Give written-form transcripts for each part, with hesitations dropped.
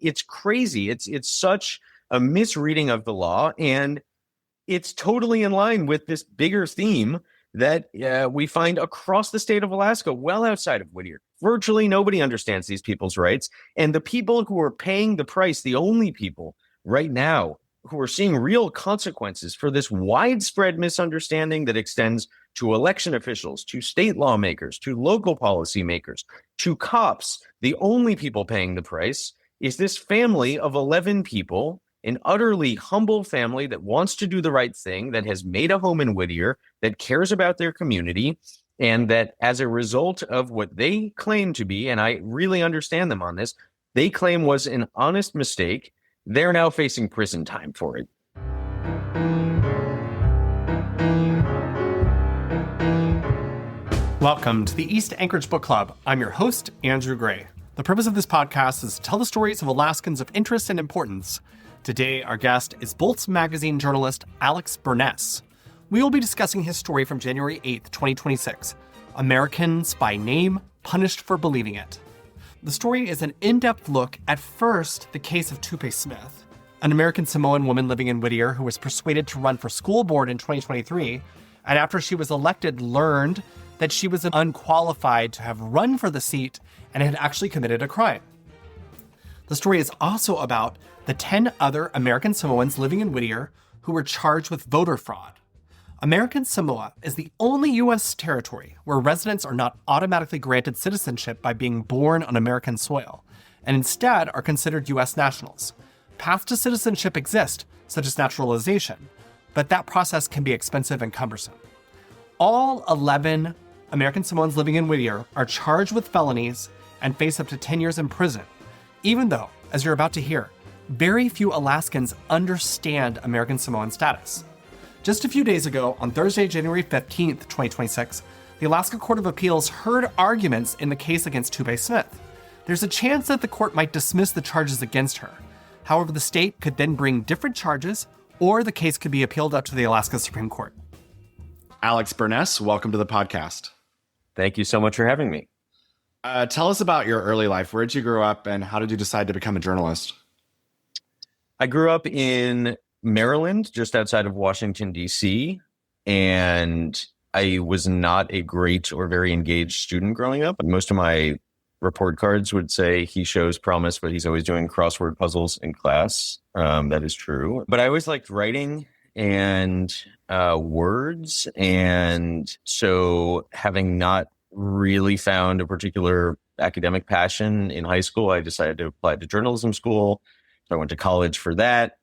it's crazy. It's such a misreading of the law, and it's totally in line with this bigger theme that we find across the state of Alaska, well outside of Whittier. Virtually nobody understands these people's rights. And the people who are paying the price, the only people right now who are seeing real consequences for this widespread misunderstanding that extends to election officials, to state lawmakers, to local policymakers, to cops, the only people paying the price is this family of 11 people, an utterly humble family that wants to do the right thing, that has made a home in Whittier, that cares about their community, and that as a result of what they claim to be, and I really understand them on this, they claim was an honest mistake, they're now facing prison time for it. Welcome to the East Anchorage Book Club. I'm your host, Andrew Gray. The purpose of this podcast is to tell the stories of Alaskans of interest and importance. Today, our guest is Bolts Magazine journalist Alex Burness. We will be discussing his story from January 8th, 2026, Americans by Name, Punished for Believing It. The story is an in-depth look at first the case of Tupe Smith, an American Samoan woman living in Whittier who was persuaded to run for school board in 2023, and after she was elected, learned that she was unqualified to have run for the seat and had actually committed a crime. The story is also about the 10 other American Samoans living in Whittier who were charged with voter fraud. American Samoa is the only U.S. territory where residents are not automatically granted citizenship by being born on American soil, and instead are considered U.S. nationals. Paths to citizenship exist, such as naturalization, but that process can be expensive and cumbersome. All 11 American Samoans living in Whittier are charged with felonies and face up to 10 years in prison, even though, as you're about to hear, very few Alaskans understand American Samoan status. Just a few days ago, on Thursday, January 15th, 2026, the Alaska Court of Appeals heard arguments in the case against Tupe Smith. There's a chance that the court might dismiss the charges against her. However, the state could then bring different charges, or the case could be appealed up to the Alaska Supreme Court. Alex Burness, welcome to the podcast. Thank you so much for having me. Tell us about your early life. Where did you grow up, and how did you decide to become a journalist? I grew up in Maryland, just outside of Washington, D.C., and I was not a great or very engaged student growing up. Most of my report cards would say he shows promise, but he's always doing crossword puzzles in class. That is true. But I always liked writing and words. And so having not really found a particular academic passion in high school, I decided to apply to journalism school. So I went to college for that.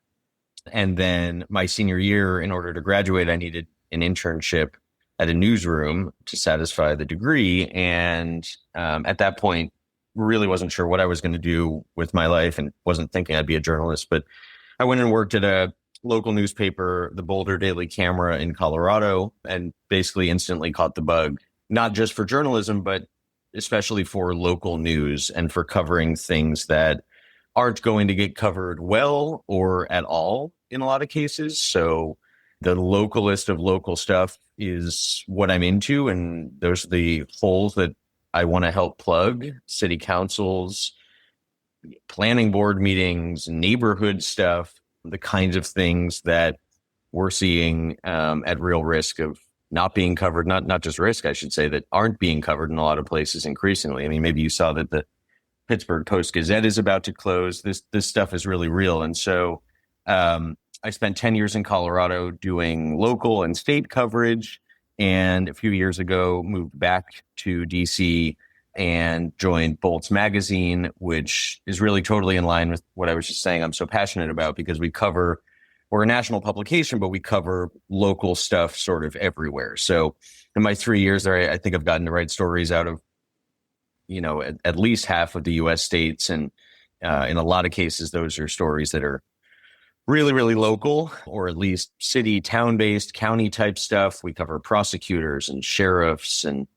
And then my senior year, in order to graduate, I needed an internship at a newsroom to satisfy the degree. And at that point, really wasn't sure what I was going to do with my life and wasn't thinking I'd be a journalist. But I went and worked at a local newspaper, the Boulder Daily Camera in Colorado, and basically instantly caught the bug, not just for journalism, but especially for local news and for covering things that aren't going to get covered well or at all in a lot of cases. So the localist of local stuff is what I'm into. And those are the holes that I want to help plug: city councils, planning board meetings, neighborhood stuff, the kinds of things that we're seeing at real risk of not being covered, not just risk, I should say, that aren't being covered in a lot of places increasingly. I mean, maybe you saw that the Pittsburgh Post-Gazette is about to close. This stuff is really real. And so I spent 10 years in Colorado doing local and state coverage, and a few years ago moved back to DC and joined Bolts Magazine, which is really totally in line with what I was just saying I'm so passionate about, because we're a national publication, but we cover local stuff sort of everywhere. So in my 3 years there, I think I've gotten to write stories out of, at least half of the U.S. states. And in a lot of cases, those are stories that are really, really local, or at least city, town-based, county-type stuff. We cover prosecutors and sheriffs and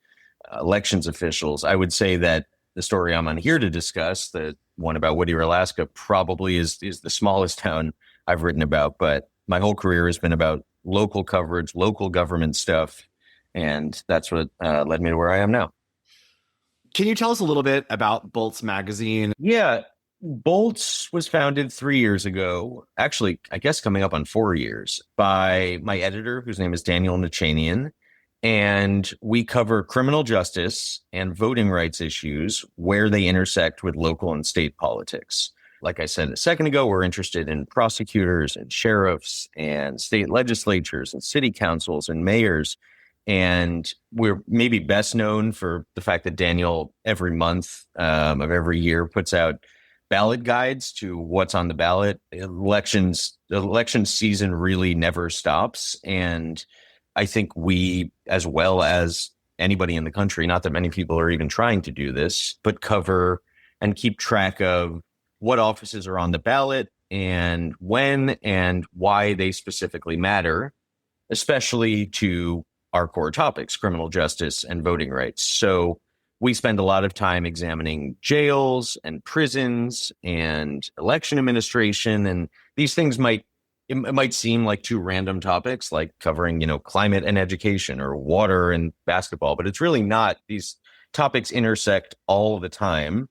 elections officials. I would say that the story I'm on here to discuss, the one about Whittier, Alaska, probably is the smallest town I've written about. But my whole career has been about local coverage, local government stuff. And that's what led me to where I am now. Can you tell us a little bit about Bolts Magazine? Yeah. Bolts was founded 3 years ago, actually, I guess coming up on 4 years, by my editor, whose name is Daniel Nachanian. And we cover criminal justice and voting rights issues where they intersect with local and state politics. Like I said a second ago, we're interested in prosecutors and sheriffs and state legislatures and city councils and mayors. And we're maybe best known for the fact that Daniel every month of every year puts out ballot guides to what's on the ballot. Election season really never stops. And I think we, as well as anybody in the country, not that many people are even trying to do this, but cover and keep track of what offices are on the ballot and when and why they specifically matter, especially to our core topics, criminal justice and voting rights. So we spend a lot of time examining jails and prisons and election administration. And these things it might seem like two random topics, like covering, climate and education or water and basketball, but it's really not. These topics intersect all the time.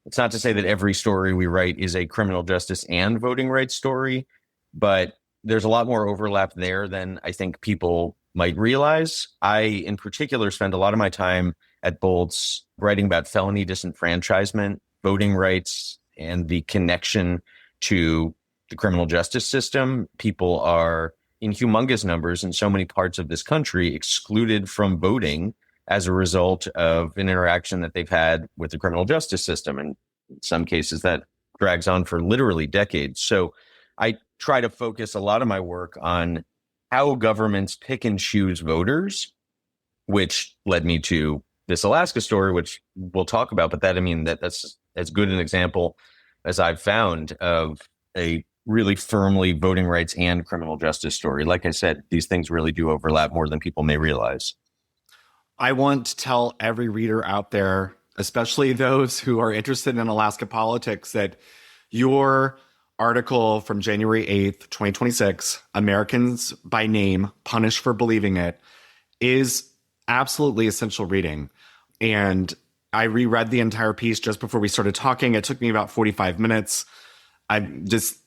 It's not to say that every story we write is a criminal justice and voting rights story, but there's a lot more overlap there than I think people might realize. I, in particular, spend a lot of my time at Bolts writing about felony disenfranchisement, voting rights, and the connection to the criminal justice system. People are in humongous numbers in so many parts of this country excluded from voting as a result of an interaction that they've had with the criminal justice system. And in some cases that drags on for literally decades. So I try to focus a lot of my work on how governments pick and choose voters, which led me to this Alaska story, which we'll talk about. But that's as good an example as I've found of a really firmly voting rights and criminal justice story. Like I said, these things really do overlap more than people may realize. I want to tell every reader out there, especially those who are interested in Alaska politics, that your article from January 8th, 2026, Americans by Name, Punished for Believing It, is absolutely essential reading. And I reread the entire piece just before we started talking. It took me about 45 minutes. I'm just,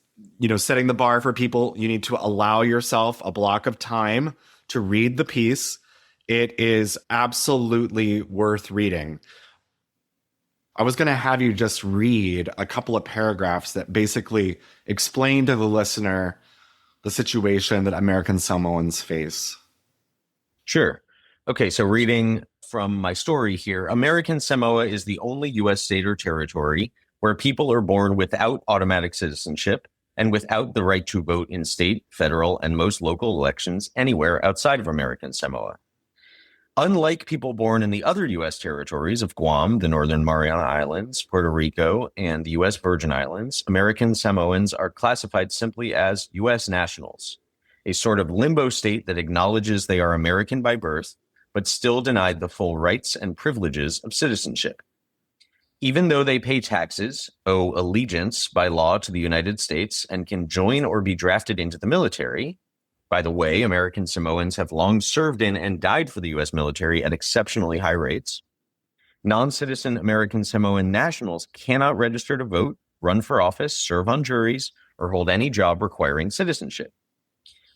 setting the bar for people. You need to allow yourself a block of time to read the piece. It is absolutely worth reading. I was going to have you just read a couple of paragraphs that basically explain to the listener the situation that American Samoans face. Sure. Okay, so reading from my story here, American Samoa is the only U.S. state or territory where people are born without automatic citizenship and without the right to vote in state, federal, and most local elections anywhere outside of American Samoa. Unlike people born in the other U.S. territories of Guam, the Northern Mariana Islands, Puerto Rico, and the U.S. Virgin Islands, American Samoans are classified simply as U.S. nationals, a sort of limbo state that acknowledges they are American by birth, but still denied the full rights and privileges of citizenship. Even though they pay taxes, owe allegiance by law to the United States, and can join or be drafted into the military. By the way, American Samoans have long served in and died for the U.S. military at exceptionally high rates. Non-citizen American Samoan nationals cannot register to vote, run for office, serve on juries, or hold any job requiring citizenship.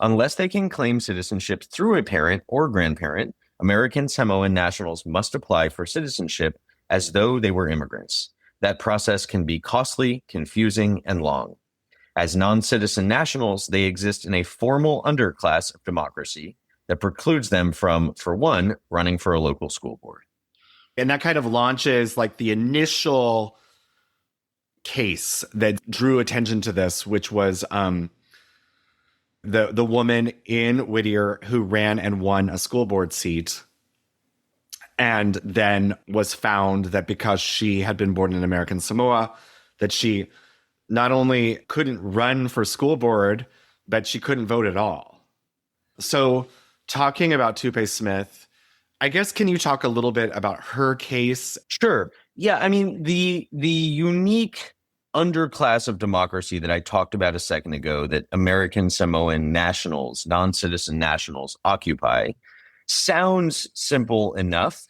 Unless they can claim citizenship through a parent or grandparent, American Samoan nationals must apply for citizenship as though they were immigrants. That process can be costly, confusing, and long. As non-citizen nationals, they exist in a formal underclass of democracy that precludes them from, for one, running for a local school board. And that kind of launches like the initial case that drew attention to this, which was the woman in Whittier who ran and won a school board seat, and then was found that because she had been born in American Samoa, that she not only couldn't run for school board, but she couldn't vote at all. So talking about Tupe Smith, I guess, can you talk a little bit about her case? Sure. Yeah, I mean, the unique underclass of democracy that I talked about a second ago that American Samoan nationals, non-citizen nationals occupy sounds simple enough.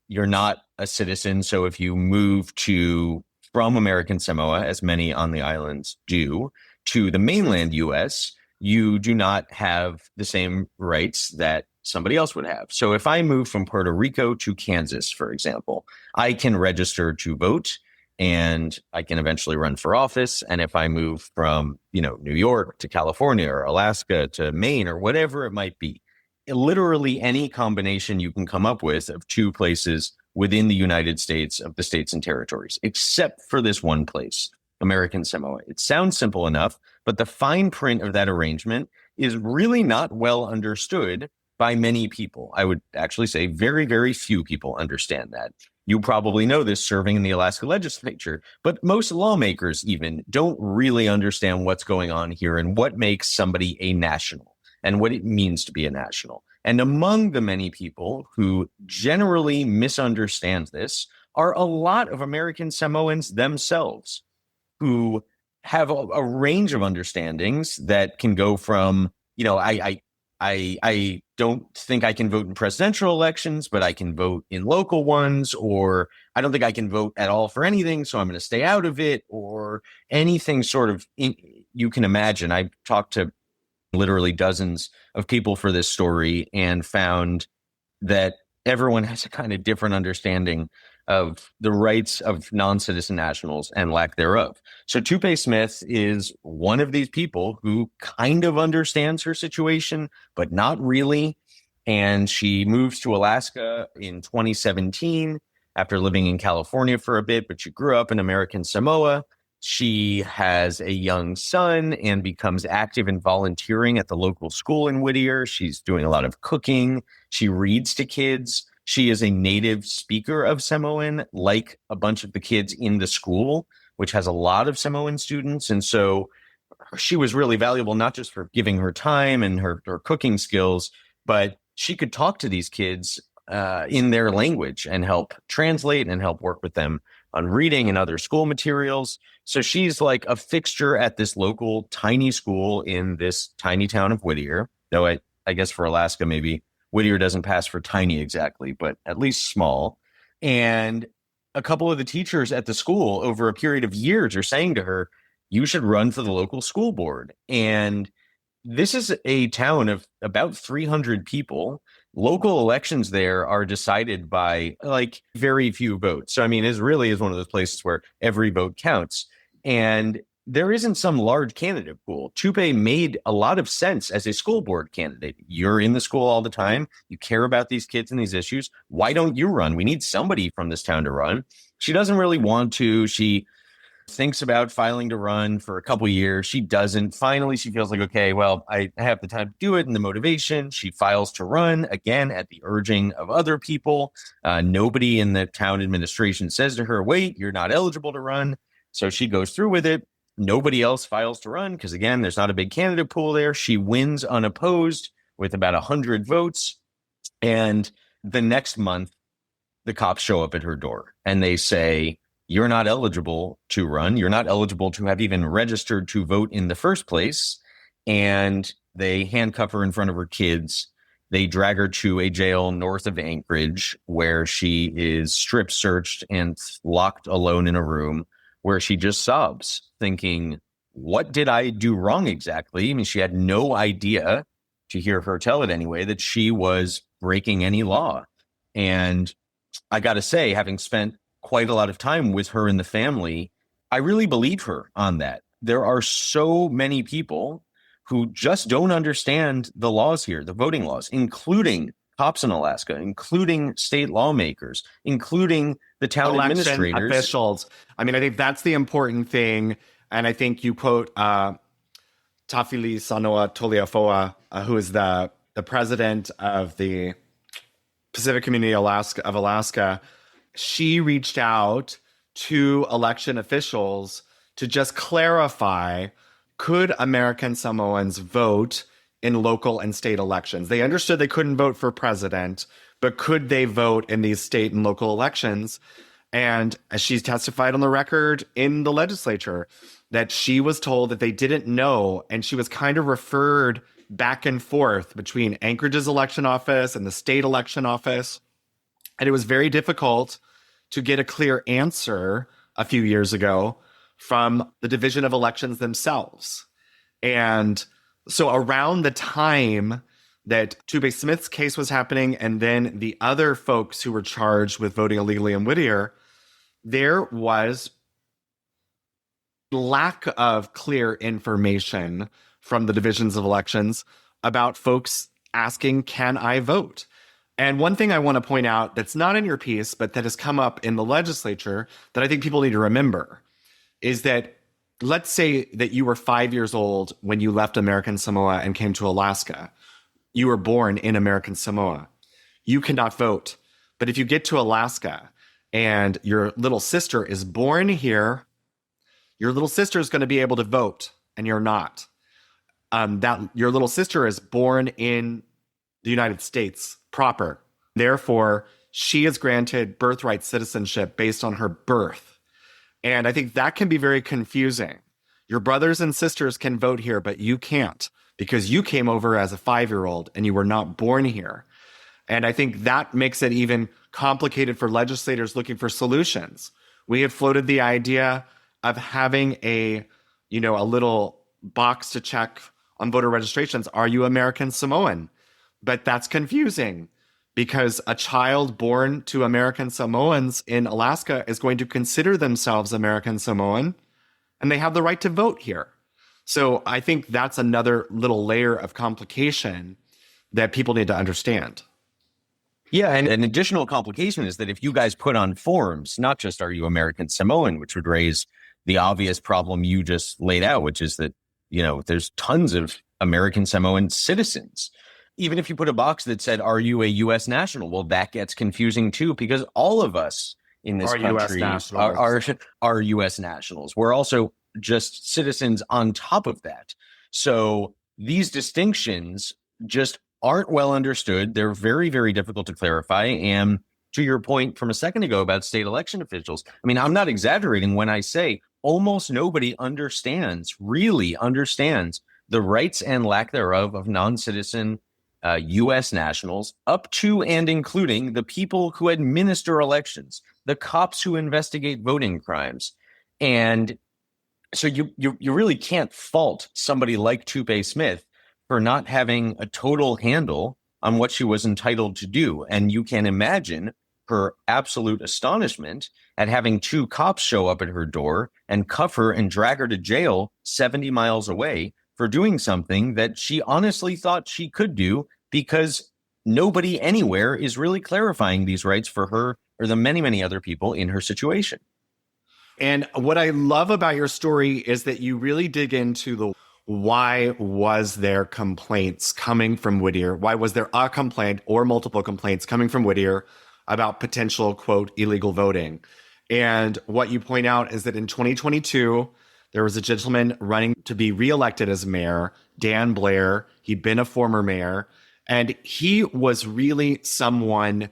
You're not a citizen, so if you move to from American Samoa, as many on the islands do, to the mainland US, you do not have the same rights that somebody else would have. So if I move from Puerto Rico to Kansas, for example, I can register to vote and I can eventually run for office. And if I move from, New York to California or Alaska to Maine or whatever it might be, literally any combination you can come up with of two places within the United States of the states and territories, except for this one place, American Samoa. It sounds simple enough, but the fine print of that arrangement is really not well understood by many people. I would actually say very, very few people understand that. You probably know this serving in the Alaska legislature, but most lawmakers even don't really understand what's going on here and what makes somebody a national and what it means to be a national. And among the many people who generally misunderstand this are a lot of American Samoans themselves, who have a range of understandings that can go from, I don't think I can vote in presidential elections, but I can vote in local ones, or I don't think I can vote at all for anything, so I'm going to stay out of it, or anything sort of you can imagine. I've talked to literally dozens of people for this story and found that everyone has a kind of different understanding of the rights of non-citizen nationals and lack thereof. So Tupe Smith is one of these people who kind of understands her situation, but not really. And she moves to Alaska in 2017 after living in California for a bit, but she grew up in American Samoa. She has a young son and becomes active in volunteering at the local school in Whittier. She's doing a lot of cooking. She reads to kids. She is a native speaker of Samoan, like a bunch of the kids in the school, which has a lot of Samoan students. And so she was really valuable, not just for giving her time and her cooking skills, but she could talk to these kids in their language and help translate and help work with them on reading and other school materials. So she's like a fixture at this local tiny school in this tiny town of Whittier, though I guess for Alaska, maybe Whittier doesn't pass for tiny exactly, but at least small. And a couple of the teachers at the school over a period of years are saying to her, you should run for the local school board. And this is a town of about 300 people. Local elections there are decided by like very few votes. So, I mean, it really is one of those places where every vote counts. And there isn't some large candidate pool. Tupe made a lot of sense as a school board candidate. You're in the school all the time. You care about these kids and these issues. Why don't you run? We need somebody from this town to run. She doesn't really want to. She thinks about filing to run for a couple years. She doesn't. Finally, she feels like, okay, well, I have the time to do it and the motivation. She files to run again at the urging of other people. Nobody in the town administration says to her, wait, you're not eligible to run. So she goes through with it. Nobody else files to run because, again, there's not a big candidate pool there. She wins unopposed with about 100 votes. And the next month, the cops show up at her door and they say, you're not eligible to run. You're not eligible to have even registered to vote in the first place. And they handcuff her in front of her kids. They drag her to a jail north of Anchorage where she is strip searched and locked alone in a room where she just sobs, thinking, what did I do wrong exactly? I mean, she had no idea, to hear her tell it anyway, that she was breaking any law. And I got to say, having spent quite a lot of time with her and the family, I really believe her on that. There are so many people who just don't understand the laws here, the voting laws, including cops in Alaska, including state lawmakers, including the town election administrators. Officials. I mean, I think that's the important thing. And I think you quote Tafili Sanoa Toliafoa, who is the president of the Pacific Community of Alaska. She reached out to election officials to just clarify, could American Samoans vote in local and state elections? They understood they couldn't vote for president, but could they vote in these state and local elections? And as she's testified on the record in the legislature, that she was told that they didn't know, and she was kind of referred back and forth between Anchorage's election office and the state election office. And it was very difficult to get a clear answer a few years ago from the Division of Elections themselves. And so around the time that Tube Smith's case was happening, and then the other folks who were charged with voting illegally in Whittier, there was lack of clear information from the divisions of elections about folks asking, can I vote? And one thing I want to point out that's not in your piece, but that has come up in the legislature that I think people need to remember is that let's say that you were 5 years old when you left American Samoa and came to Alaska. You were born in American Samoa. You cannot vote. But if you get to Alaska and your little sister is born here, your little sister is going to be able to vote, and you're not. That your little sister is born in the United States proper. Therefore, she is granted birthright citizenship based on her birth. And I think that can be very confusing. Your brothers and sisters can vote here, but you can't because you came over as a 5-year-old and you were not born here. And I think that makes it even complicated for legislators looking for solutions. We have floated the idea of having a little box to check on voter registrations. Are you American Samoan? But that's confusing because a child born to American Samoans in Alaska is going to consider themselves American Samoan, and they have the right to vote here. So I think that's another little layer of complication that people need to understand. Yeah, and an additional complication is that if you guys put on forms, not just are you American Samoan, which would raise the obvious problem you just laid out, which is that, there's tons of American Samoan citizens. Even if you put a box that said, are you a U.S. national? Well, that gets confusing too, because all of us in this country are U.S. nationals. We're also just citizens on top of that. So these distinctions just aren't well understood. They're very, very difficult to clarify. And to your point from a second ago about state election officials, I mean, I'm not exaggerating when I say almost nobody really understands the rights and lack thereof of non-citizen U.S. nationals, up to and including the people who administer elections, the cops who investigate voting crimes. And so you really can't fault somebody like Tupe Smith for not having a total handle on what she was entitled to do. And you can imagine her absolute astonishment at having 2 cops show up at her door and cuff her and drag her to jail 70 miles away for doing something that she honestly thought she could do because nobody anywhere is really clarifying these rights for her or the many, many other people in her situation. And what I love about your story is that you really dig into the why was there complaints coming from Whittier? Why was there a complaint or multiple complaints coming from Whittier about potential, quote, illegal voting? And what you point out is that in 2022, there was a gentleman running to be reelected as mayor, Dan Blair. He'd been a former mayor, and he was really someone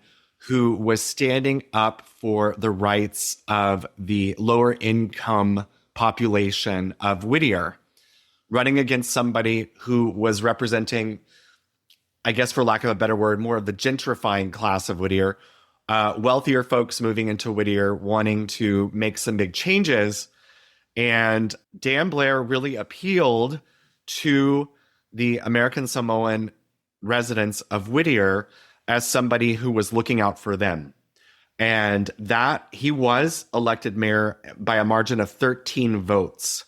who was standing up for the rights of the lower income population of Whittier, running against somebody who was representing, I guess for lack of a better word, more of the gentrifying class of Whittier, wealthier folks moving into Whittier, wanting to make some big changes. And Dan Blair really appealed to the American Samoan residents of Whittier as somebody who was looking out for them. And that he was elected mayor by a margin of 13 votes.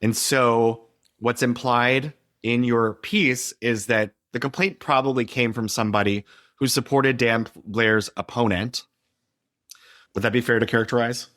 And so what's implied in your piece is that the complaint probably came from somebody who supported Dan Blair's opponent. Would that be fair to characterize?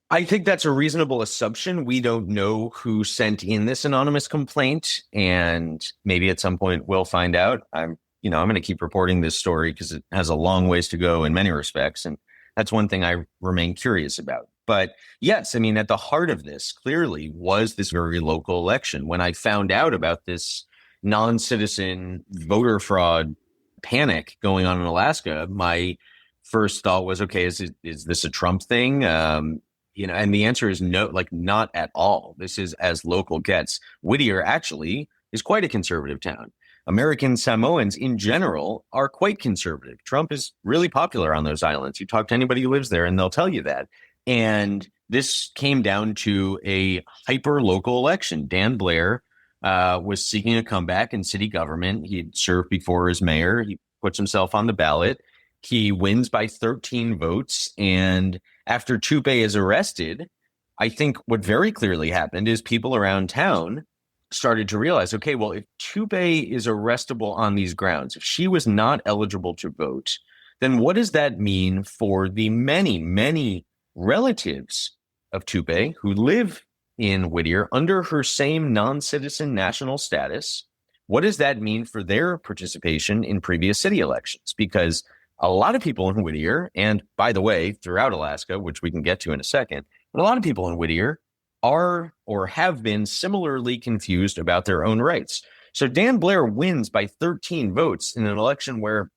I think that's a reasonable assumption. We don't know who sent in this anonymous complaint, and maybe at some point we'll find out. I'm going to keep reporting this story because it has a long ways to go in many respects, and that's one thing I remain curious about. But yes, I mean, at the heart of this clearly was this very local election. When I found out about this non-citizen voter fraud panic going on in Alaska, my first thought was, okay, is this a Trump thing? And the answer is no, not at all. This is as local gets. Whittier actually is quite a conservative town. American Samoans in general are quite conservative. Trump is really popular on those islands. You talk to anybody who lives there and they'll tell you that. And this came down to a hyper local election. Dan Blair was seeking a comeback in city government. He'd served before as mayor. He puts himself on the ballot. He wins by 13 votes. And after Chupe is arrested, I think what very clearly happened is people around town started to realize, okay, well, if Chupe is arrestable on these grounds, if she was not eligible to vote, then what does that mean for the many, many relatives of Chupe who live in Whittier under her same non-citizen national status? What does that mean for their participation in previous city elections? Because a lot of people in Whittier, and by the way, throughout Alaska, which we can get to in a second, but a lot of people in Whittier are or have been similarly confused about their own rights. So Dan Blair wins by 13 votes in an election where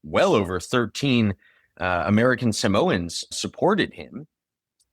well over 13 American Samoans supported him.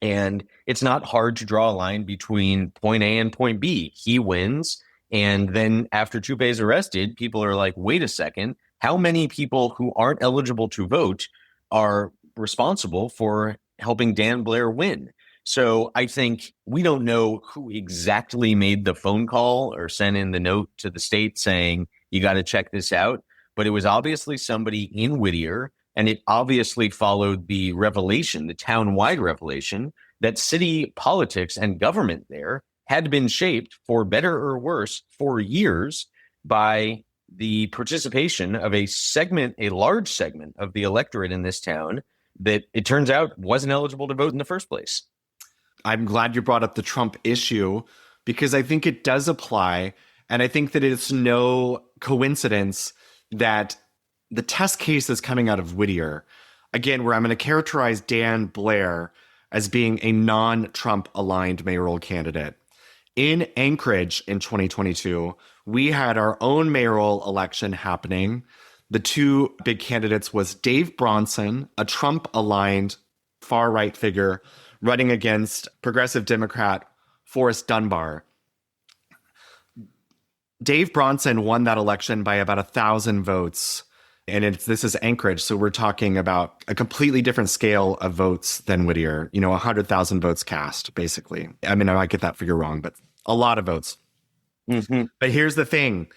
And it's not hard to draw a line between point A and point B. He wins. And then after Chupe is arrested, people are like, wait a second, how many people who aren't eligible to vote are responsible for helping Dan Blair win? So I think we don't know who exactly made the phone call or sent in the note to the state saying, you got to check this out. But it was obviously somebody in Whittier, and it obviously followed the revelation, the town-wide revelation, that city politics and government there had been shaped, for better or worse, for years by the participation of a large segment of the electorate in this town that it turns out wasn't eligible to vote in the first place. I'm glad you brought up the Trump issue because I think it does apply. And I think that it's no coincidence that the test cases coming out of Whittier, again, where I'm going to characterize Dan Blair as being a non-Trump aligned mayoral candidate. In Anchorage in 2022, we had our own mayoral election happening. The two big candidates was Dave Bronson, a Trump-aligned far-right figure, running against progressive Democrat Forrest Dunbar. Dave Bronson won that election by about 1,000 votes. And this is Anchorage, so we're talking about a completely different scale of votes than Whittier. 100,000 votes cast, basically. I mean, I might get that figure wrong, but a lot of votes. Mm-hmm. But here's the thing.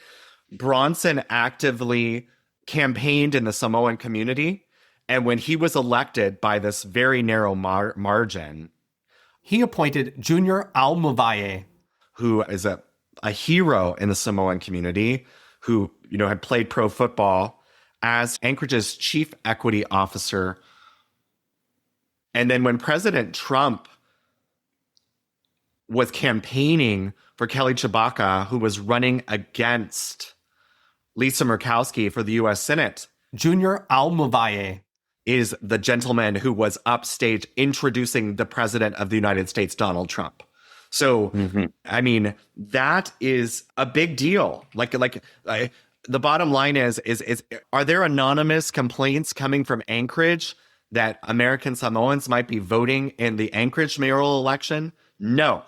Bronson actively campaigned in the Samoan community. And when he was elected by this very narrow margin, he appointed Junior Almavaye, who is a hero in the Samoan community, who, had played pro football, as Anchorage's chief equity officer. And then when President Trump was campaigning for Kelly Tshibaka, who was running against Lisa Murkowski for the U.S. Senate, Junior Almavaye is the gentleman who was upstage introducing the president of the United States, Donald Trump. So, I mean, that is a big deal. The bottom line is are there anonymous complaints coming from Anchorage that American Samoans might be voting in the Anchorage mayoral election? No,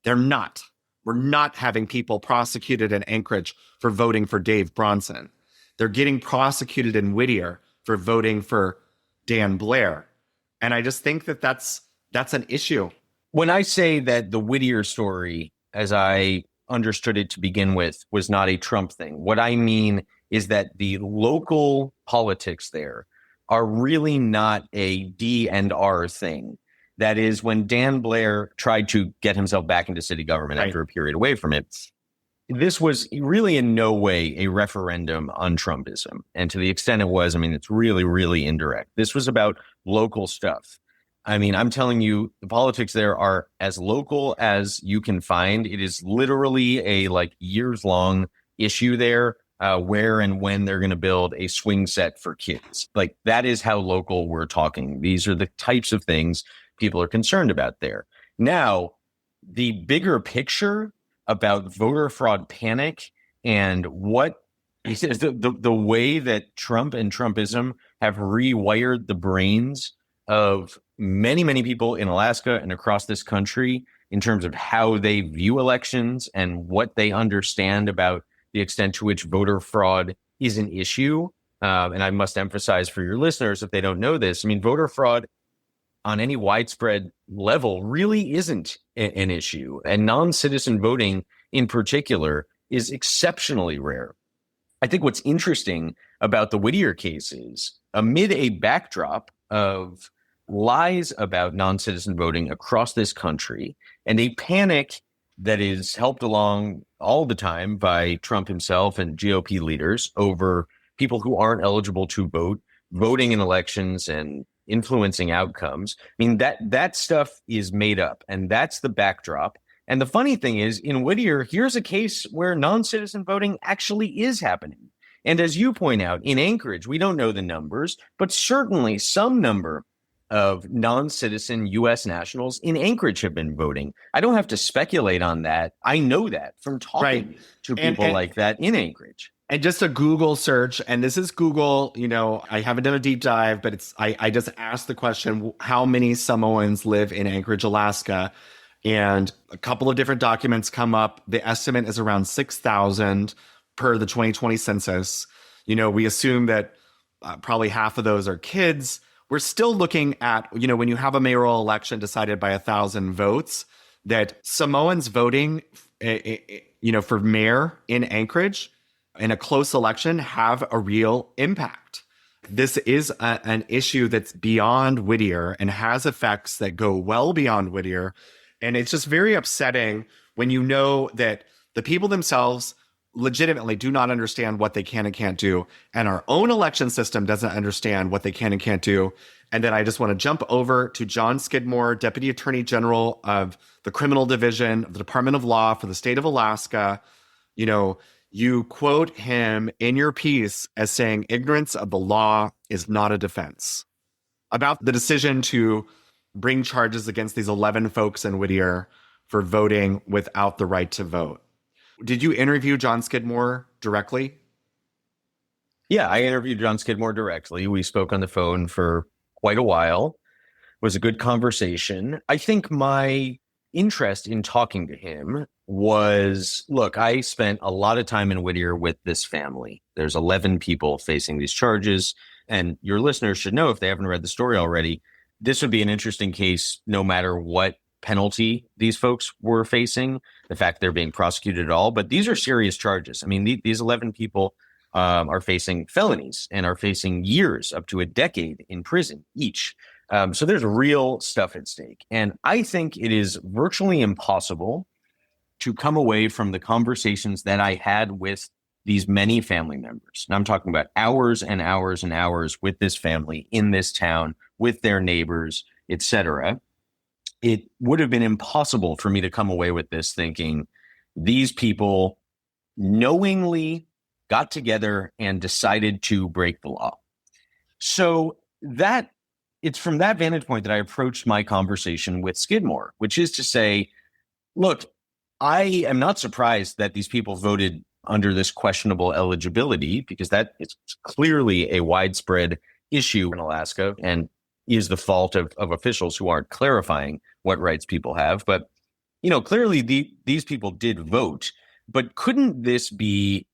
they're not. We're not having people prosecuted in Anchorage for voting for Dave Bronson. They're getting prosecuted in Whittier for voting for Dan Blair. And I just think that that's an issue. When I say that the Whittier story, as I understood it to begin with, was not a Trump thing, what I mean is that the local politics there are really not a D&R thing. That is, when Dan Blair tried to get himself back into city government after a period away from it, this was really in no way a referendum on Trumpism. And to the extent it was, I mean, it's really, really indirect. This was about local stuff. I mean, I'm telling you, the politics there are as local as you can find. It is literally a years-long issue there, where and when they're going to build a swing set for kids. That is how local we're talking. These are the types of things people are concerned about there. Now, the bigger picture about voter fraud panic and what the way that Trump and Trumpism have rewired the brains of many, many people in Alaska and across this country in terms of how they view elections and what they understand about the extent to which voter fraud is an issue. And I must emphasize for your listeners, if they don't know this, I mean, voter fraud on any widespread level really isn't an issue. And non-citizen voting in particular is exceptionally rare. I think what's interesting about the Whittier case is amid a backdrop of lies about non-citizen voting across this country and a panic that is helped along all the time by Trump himself and GOP leaders over people who aren't eligible to vote, voting in elections and influencing outcomes. I mean, that stuff is made up, and that's the backdrop. And the funny thing is, in Whittier, here's a case where non-citizen voting actually is happening. And as you point out, in Anchorage, we don't know the numbers, but certainly some number of non-citizen U.S. nationals in Anchorage have been voting. I don't have to speculate on that. I know that from talking to people like that in Anchorage. And just a Google search, and this is Google, I haven't done a deep dive, but I just asked the question, how many Samoans live in Anchorage, Alaska? And a couple of different documents come up. The estimate is around 6,000 per the 2020 census. We assume that probably half of those are kids. We're still looking at, when you have a mayoral election decided by 1,000 votes, that Samoans voting, for mayor in Anchorage in a close election have a real impact. This is an issue that's beyond Whittier and has effects that go well beyond Whittier. And it's just very upsetting when you know that the people themselves legitimately do not understand what they can and can't do. And our own election system doesn't understand what they can and can't do. And then I just want to jump over to John Skidmore, Deputy Attorney General of the Criminal Division of the Department of Law for the state of Alaska. You quote him in your piece as saying, ignorance of the law is not a defense. About the decision to bring charges against these 11 folks in Whittier for voting without the right to vote. Did you interview John Skidmore directly? Yeah, I interviewed John Skidmore directly. We spoke on the phone for quite a while. It was a good conversation. I think my interest in talking to him was, look, I spent a lot of time in Whittier with this family. There's 11 people facing these charges. And your listeners should know, if they haven't read the story already, this would be an interesting case no matter what penalty these folks were facing, the fact they're being prosecuted at all. But these are serious charges. I mean, these 11 people are facing felonies and are facing years, up to a decade in prison each. So there's real stuff at stake. And I think it is virtually impossible to come away from the conversations that I had with these many family members. And I'm talking about hours and hours and hours with this family in this town, with their neighbors, etc. It would have been impossible for me to come away with this thinking these people knowingly got together and decided to break the law. So it's from that vantage point that I approached my conversation with Skidmore, which is to say, look, I am not surprised that these people voted under this questionable eligibility, because that is clearly a widespread issue in Alaska and is the fault of officials who aren't clarifying what rights people have. But, clearly these people did vote. But couldn't this be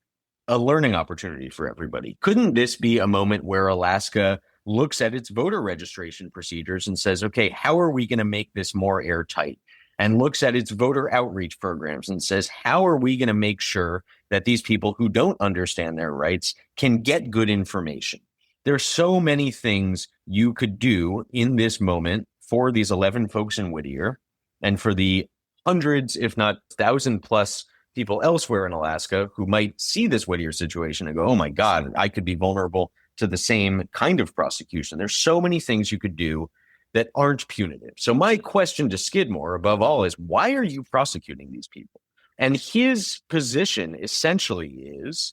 a learning opportunity for everybody? Couldn't this be a moment where Alaska looks at its voter registration procedures and says, okay, how are we going to make this more airtight? And looks at its voter outreach programs and says, how are we going to make sure that these people who don't understand their rights can get good information? There are so many things you could do in this moment for these 11 folks in Whittier and for the hundreds, if not 1,000 plus people elsewhere in Alaska who might see this Whittier situation and go, oh my God, I could be vulnerable to the same kind of prosecution. There's so many things you could do that aren't punitive. So my question to Skidmore, above all, is why are you prosecuting these people? And his position essentially is,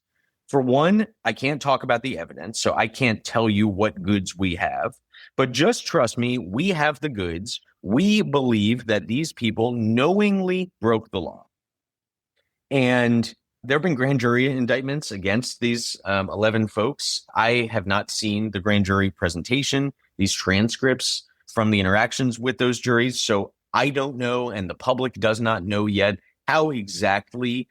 for one, I can't talk about the evidence, so I can't tell you what goods we have, but just trust me, we have the goods. We believe that these people knowingly broke the law. And there have been grand jury indictments against these 11 folks. I have not seen the grand jury presentation, these transcripts from the interactions with those juries. So I don't know, and the public does not know yet, how exactly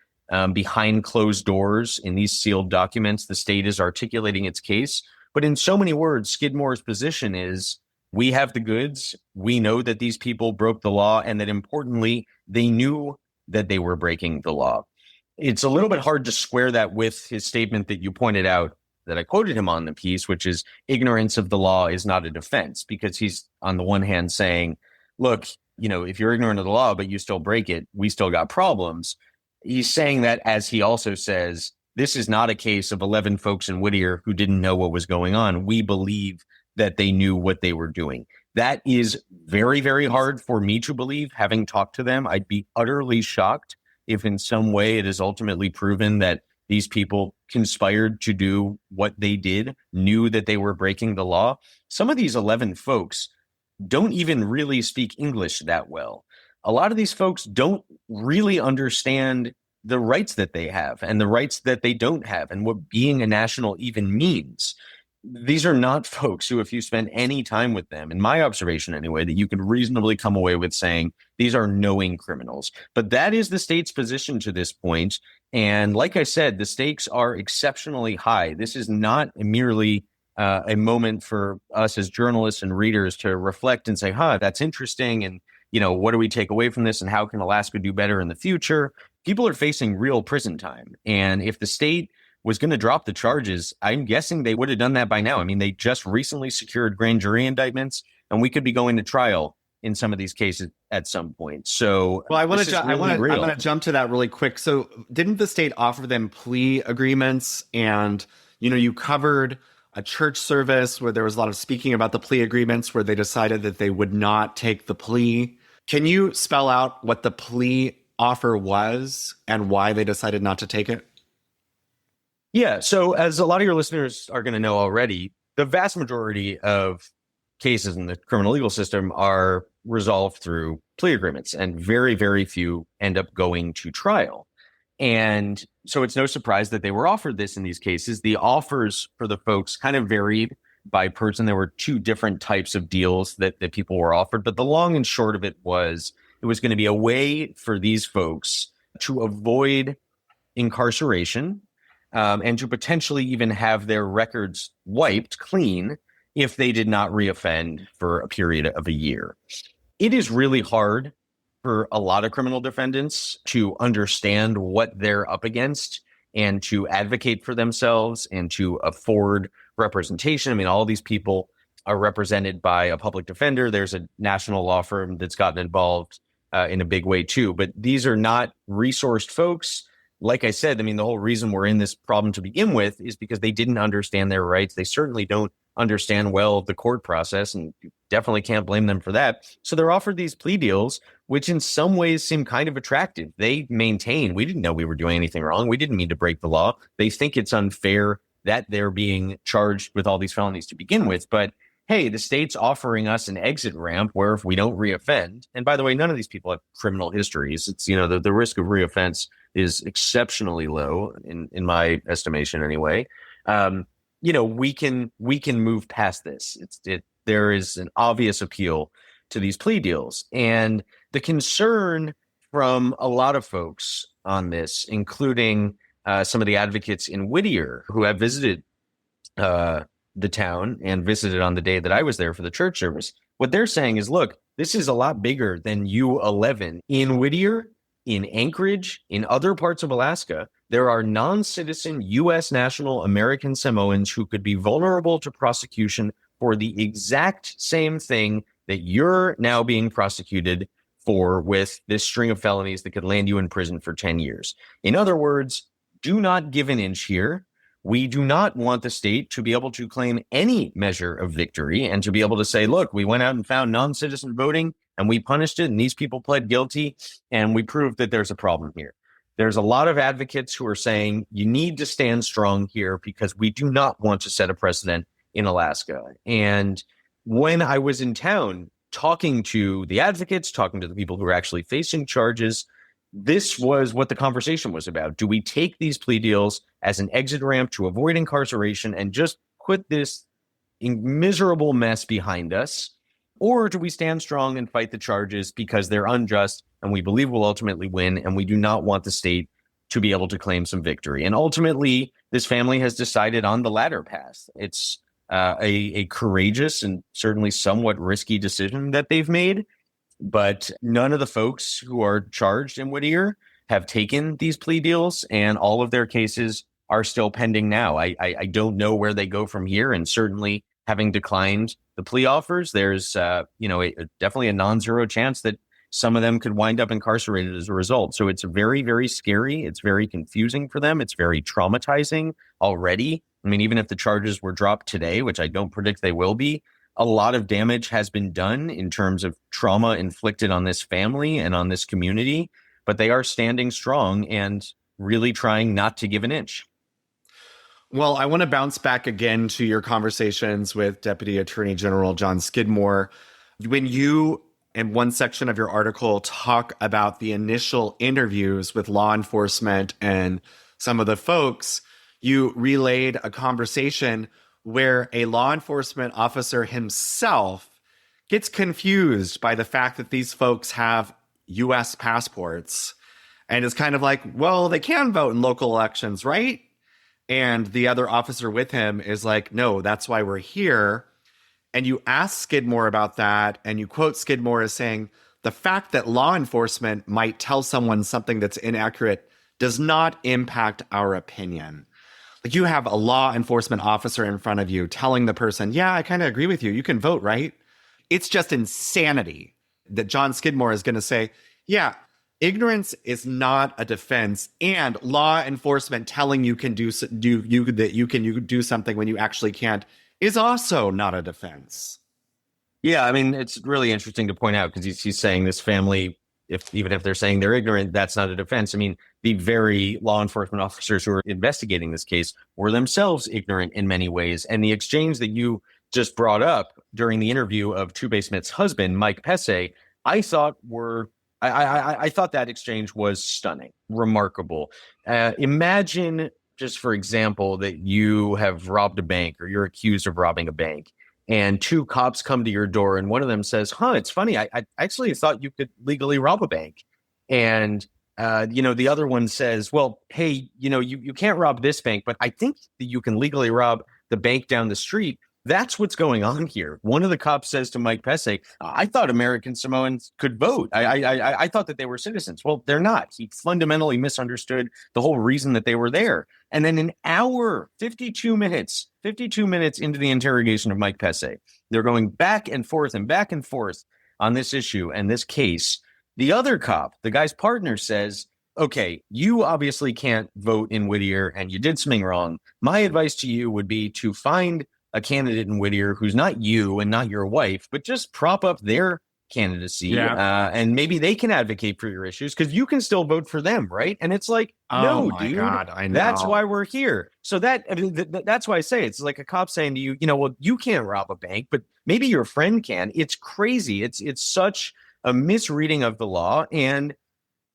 behind closed doors in these sealed documents the state is articulating its case. But in so many words, Skidmore's position is we have the goods. We know that these people broke the law, and that importantly, they knew that they were breaking the law. It's a little bit hard to square that with his statement that you pointed out that I quoted him on the piece, which is ignorance of the law is not a defense, because he's on the one hand saying, look, if you're ignorant of the law, but you still break it, we still got problems. He's saying that as he also says, this is not a case of 11 folks in Whittier who didn't know what was going on. We believe that they knew what they were doing. That is very, very hard for me to believe. Having talked to them, I'd be utterly shocked if in some way it is ultimately proven that these people conspired to do what they did, knew that they were breaking the law. Some of these 11 folks don't even really speak English that well. A lot of these folks don't really understand the rights that they have and the rights that they don't have and what being a national even means. These are not folks who, if you spend any time with them, in my observation anyway, that you could reasonably come away with saying these are knowing criminals. But that is the state's position to this point. And like I said, the stakes are exceptionally high. This is not merely a moment for us as journalists and readers to reflect and say, that's interesting. And, what do we take away from this? And how can Alaska do better in the future? People are facing real prison time. And if the state was going to drop the charges, I'm guessing they would have done that by now. I mean, they just recently secured grand jury indictments, and we could be going to trial in some of these cases at some point. So, well, I want to jump to that really quick. So, didn't the state offer them plea agreements? And you covered a church service where there was a lot of speaking about the plea agreements, where they decided that they would not take the plea. Can you spell out what the plea offer was and why they decided not to take it? Yeah. So as a lot of your listeners are going to know already, the vast majority of cases in the criminal legal system are resolved through plea agreements, and very, very few end up going to trial. And so it's no surprise that they were offered this in these cases. The offers for the folks kind of varied by person. There were two different types of deals that people were offered. But the long and short of it was going to be a way for these folks to avoid incarceration, and to potentially even have their records wiped clean if they did not reoffend for a period of a year. It is really hard for a lot of criminal defendants to understand what they're up against and to advocate for themselves and to afford representation. I mean, all these people are represented by a public defender. There's a national law firm that's gotten involved in a big way too, but these are not resourced folks. Like I said, I mean, the whole reason we're in this problem to begin with is because they didn't understand their rights. They certainly don't understand well the court process, and you definitely can't blame them for that. So they're offered these plea deals, which in some ways seem kind of attractive. They maintain, we didn't know we were doing anything wrong. We didn't mean to break the law. They think it's unfair that they're being charged with all these felonies to begin with. But hey, the state's offering us an exit ramp where if we don't reoffend, and by the way, none of these people have criminal histories. It's, the risk of reoffense is exceptionally low in my estimation anyway. We can move past this. There is an obvious appeal to these plea deals. And the concern from a lot of folks on this, including some of the advocates in Whittier who have visited the town and visited on the day that I was there for the church service, what they're saying is, look, this is a lot bigger than U11. In Whittier, in Anchorage, in other parts of Alaska, there are non-citizen U.S. national American Samoans who could be vulnerable to prosecution for the exact same thing that you're now being prosecuted for with this string of felonies that could land you in prison for 10 years. In other words, do not give an inch here. We do not want the state to be able to claim any measure of victory and to be able to say, look, we went out and found non-citizen voting and we punished it, and these people pled guilty, and we proved that there's a problem here. There's a lot of advocates who are saying you need to stand strong here because we do not want to set a precedent in Alaska. And when I was in town talking to the advocates, talking to the people who are actually facing charges, this was what the conversation was about. Do we take these plea deals as an exit ramp to avoid incarceration and just put this miserable mess behind us? Or do we stand strong and fight the charges because they're unjust and we believe we'll ultimately win, and we do not want the state to be able to claim some victory? And ultimately, this family has decided on the latter path. It's a courageous and certainly somewhat risky decision that they've made. But none of the folks who are charged in Whittier have taken these plea deals, and all of their cases are still pending now. I don't know where they go from here, and certainly having declined the plea offers, there's definitely a non-zero chance that some of them could wind up incarcerated as a result. So it's very, very scary. It's very confusing for them. It's very traumatizing already. I mean, even if the charges were dropped today, which I don't predict they will be, a lot of damage has been done in terms of trauma inflicted on this family and on this community, but they are standing strong and really trying not to give an inch. Well, I want to bounce back again to your conversations with Deputy Attorney General John Skidmore. When you, in one section of your article, talk about the initial interviews with law enforcement and some of the folks, you relayed a conversation where a law enforcement officer himself gets confused by the fact that these folks have U.S. passports and is kind of like, well, they can vote in local elections, right? And the other officer with him is like, no, that's why we're here. And you ask Skidmore about that, and you quote Skidmore as saying, the fact that law enforcement might tell someone something that's inaccurate does not impact our opinion. Like, you have a law enforcement officer in front of you telling the person, yeah, I kind of agree with you. You can vote, right? It's just insanity that John Skidmore is going to say, yeah, ignorance is not a defense, and law enforcement telling you can do something when you actually can't is also not a defense. Yeah, I mean, it's really interesting to point out because he's saying this family, even if they're saying they're ignorant, that's not a defense. I mean, the very law enforcement officers who are investigating this case were themselves ignorant in many ways. And the exchange that you just brought up during the interview of Tube Smith's husband, Mike Pesse, I thought that exchange was stunning, remarkable. Imagine, just for example, that you have robbed a bank or you're accused of robbing a bank, and two cops come to your door and one of them says, it's funny, I actually thought you could legally rob a bank. And, the other one says, well, hey, you can't rob this bank, but I think that you can legally rob the bank down the street. That's what's going on here. One of the cops says to Mike Pesse, I thought American Samoans could vote. I thought that they were citizens. Well, they're not. He fundamentally misunderstood the whole reason that they were there. And then an hour, 52 minutes into the interrogation of Mike Pesse, they're going back and forth on this issue and this case. The other cop, the guy's partner, says, okay, you obviously can't vote in Whittier and you did something wrong. My advice to you would be to find a candidate in Whittier who's not you and not your wife, but just prop up their candidacy. Yeah. And maybe they can advocate for your issues because you can still vote for them, right? And it's like, no, dude, God, I know. That's why we're here. So that's why I say it's like a cop saying to you, well, you can't rob a bank, but maybe your friend can. It's crazy. It's such a misreading of the law, and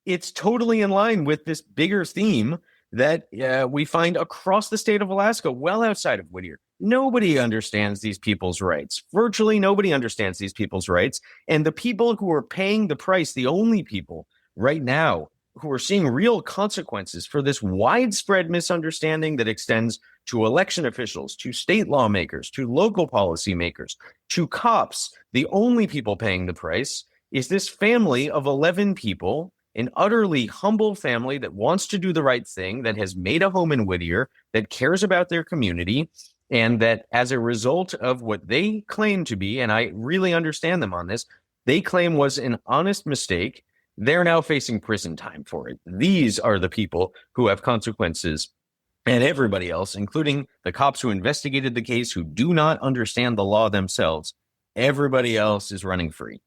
it's totally in line with this bigger theme that we find across the state of Alaska, well outside of Whittier. Nobody understands these people's rights. Virtually nobody understands these people's rights. And the people who are paying the price, the only people right now who are seeing real consequences for this widespread misunderstanding that extends to election officials, to state lawmakers, to local policymakers, to cops, the only people paying the price is this family of 11 people, an utterly humble family that wants to do the right thing, that has made a home in Whittier, that cares about their community, and that as a result of what they claim to be, and I really understand them on this, they claim was an honest mistake, they're now facing prison time for it. These are the people who have consequences. And everybody else, including the cops who investigated the case, who do not understand the law themselves, everybody else is running free.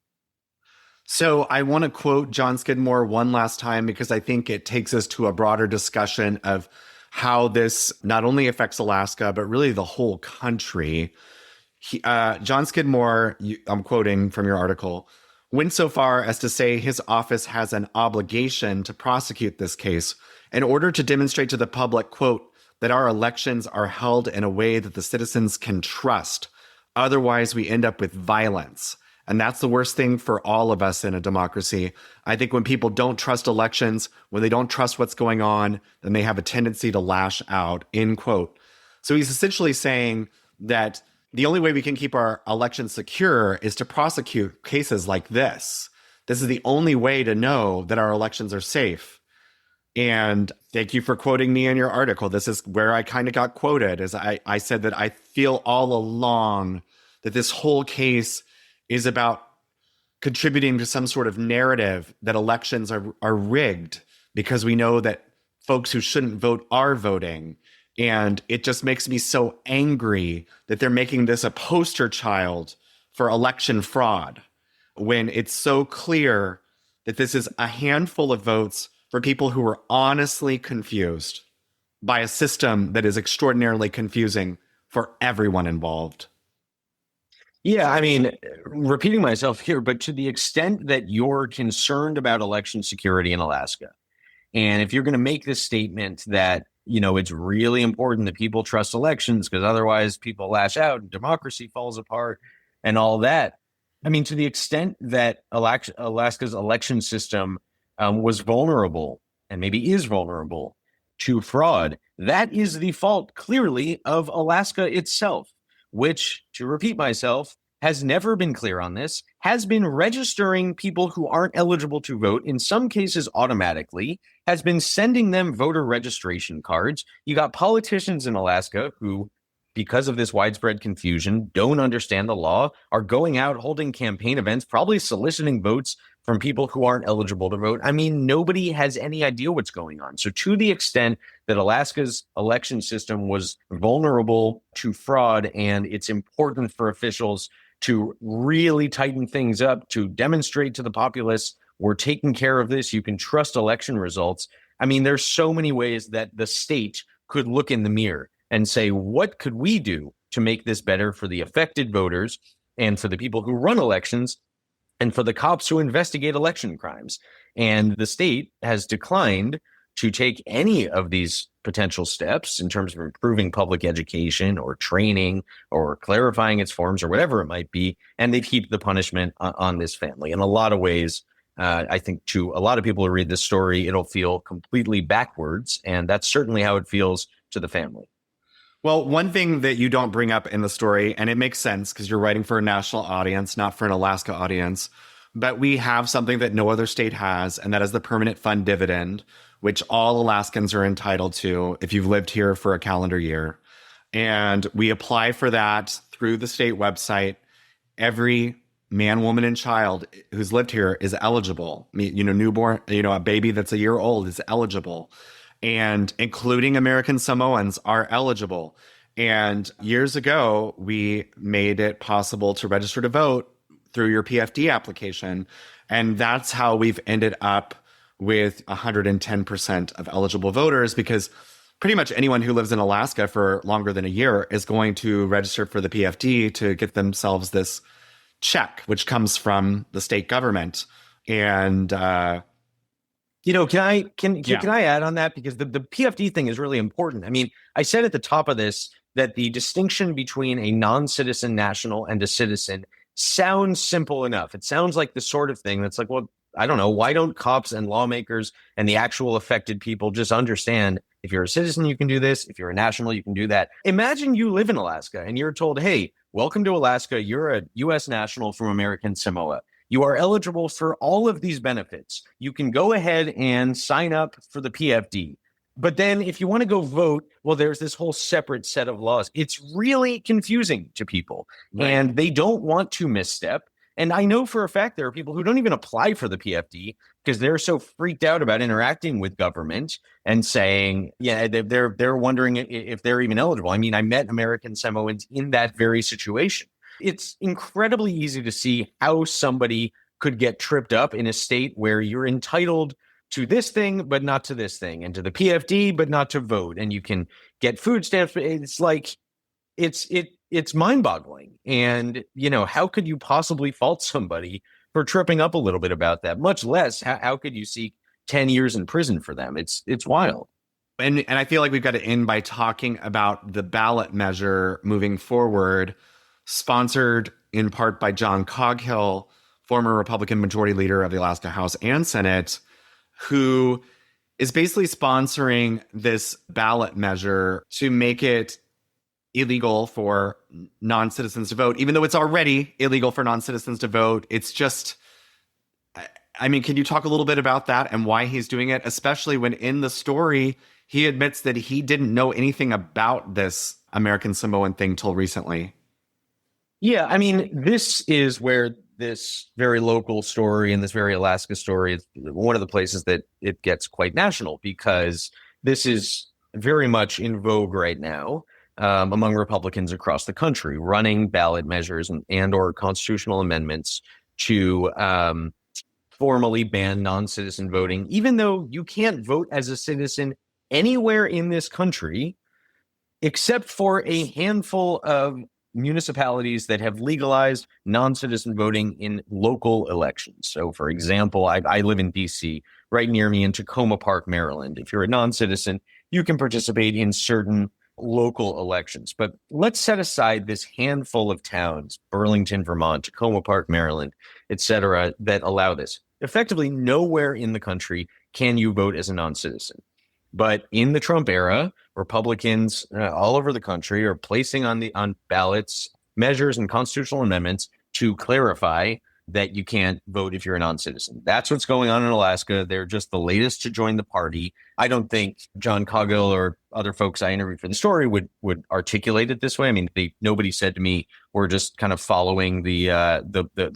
So I want to quote John Skidmore one last time because I think it takes us to a broader discussion of how this not only affects Alaska, but really the whole country. John Skidmore, I'm quoting from your article, went so far as to say his office has an obligation to prosecute this case in order to demonstrate to the public, quote, that our elections are held in a way that the citizens can trust. Otherwise, we end up with violence. And that's the worst thing for all of us in a democracy. I think when people don't trust elections, when they don't trust what's going on, then they have a tendency to lash out, end quote. So he's essentially saying that the only way we can keep our elections secure is to prosecute cases like this. This is the only way to know that our elections are safe. And thank you for quoting me in your article. This is where I kind of got quoted, as I said that I feel all along that this whole case is about contributing to some sort of narrative that elections are rigged because we know that folks who shouldn't vote are voting. And it just makes me so angry that they're making this a poster child for election fraud when it's so clear that this is a handful of votes for people who are honestly confused by a system that is extraordinarily confusing for everyone involved. Yeah, I mean, repeating myself here, but to the extent that you're concerned about election security in Alaska, and if you're going to make this statement that, it's really important that people trust elections because otherwise people lash out and democracy falls apart and all that. I mean, to the extent that Alaska's election system was vulnerable and maybe is vulnerable to fraud, that is the fault clearly of Alaska itself, which, to repeat myself, has never been clear on this, has been registering people who aren't eligible to vote, in some cases automatically, has been sending them voter registration cards. You got politicians in Alaska who, because of this widespread confusion, don't understand the law, are going out holding campaign events, probably soliciting votes from people who aren't eligible to vote. I mean, nobody has any idea what's going on. So to the extent that Alaska's election system was vulnerable to fraud, and it's important for officials to really tighten things up, to demonstrate to the populace, we're taking care of this, you can trust election results. I mean, there's so many ways that the state could look in the mirror and say, what could we do to make this better for the affected voters and for the people who run elections and for the cops who investigate election crimes? And the state has declined to take any of these potential steps in terms of improving public education or training or clarifying its forms or whatever it might be. And they keep the punishment on this family. In a lot of ways, I think to a lot of people who read this story, it'll feel completely backwards. And that's certainly how it feels to the family. Well, one thing that you don't bring up in the story, and it makes sense because you're writing for a national audience, not for an Alaska audience, but we have something that no other state has, and that is the permanent fund dividend, which all Alaskans are entitled to if you've lived here for a calendar year. And we apply for that through the state website. Every man, woman, and child who's lived here is eligible. Newborn, a baby that's a year old is eligible. And including American Samoans are eligible. And years ago, we made it possible to register to vote through your PFD application. And that's how we've ended up with 110% of eligible voters, because pretty much anyone who lives in Alaska for longer than a year is going to register for the PFD to get themselves this check, which comes from the state government. And can I add on that? Because the PFD thing is really important. I mean, I said at the top of this that the distinction between a non-citizen national and a citizen sounds simple enough. It sounds like the sort of thing that's like, well, I don't know, why don't cops and lawmakers and the actual affected people just understand if you're a citizen, you can do this. If you're a national, you can do that. Imagine you live in Alaska and you're told, hey, welcome to Alaska. You're a U.S. national from American Samoa. You are eligible for all of these benefits. You can go ahead and sign up for the PFD. But then if you want to go vote, well, there's this whole separate set of laws. It's really confusing to people, right? And they don't want to misstep. And I know for a fact there are people who don't even apply for the PFD because they're so freaked out about interacting with government and saying, yeah, they're wondering if they're even eligible. I mean, I met American Samoans in that very situation. It's incredibly easy to see how somebody could get tripped up in a state where you're entitled to this thing, but not to this thing, and to the PFD, but not to vote. And you can get food stamps. It's like, it's mind-boggling. And, how could you possibly fault somebody for tripping up a little bit about that? Much less, how could you seek 10 years in prison for them? It's wild. And I feel like we've got to end by talking about the ballot measure moving forward, sponsored in part by John Coghill, former Republican majority leader of the Alaska House and Senate, who is basically sponsoring this ballot measure to make it illegal for non-citizens to vote, even though it's already illegal for non-citizens to vote. It's just, I mean, can you talk a little bit about that and why he's doing it, especially when in the story, he admits that he didn't know anything about this American Samoan thing till recently? Yeah, I mean, this is where this very local story and this very Alaska story is one of the places that it gets quite national, because this is very much in vogue right now among Republicans across the country, running ballot measures and or constitutional amendments to formally ban non-citizen voting, even though you can't vote as a citizen anywhere in this country except for a handful of municipalities that have legalized non-citizen voting in local elections. So, for example, I live in DC, right near me in Tacoma Park, Maryland. If you're a non-citizen, you can participate in certain local elections. But let's set aside this handful of towns, Burlington, Vermont, Tacoma Park, Maryland, et cetera, that allow this. Effectively, nowhere in the country can you vote as a non-citizen. But in the Trump era, Republicans all over the country are placing on ballots measures and constitutional amendments to clarify that you can't vote if you're a non-citizen. That's what's going on in Alaska. They're just the latest to join the party. I don't think John Coggill or other folks I interviewed for the story would articulate it this way. I mean, nobody said to me, we're just kind of following the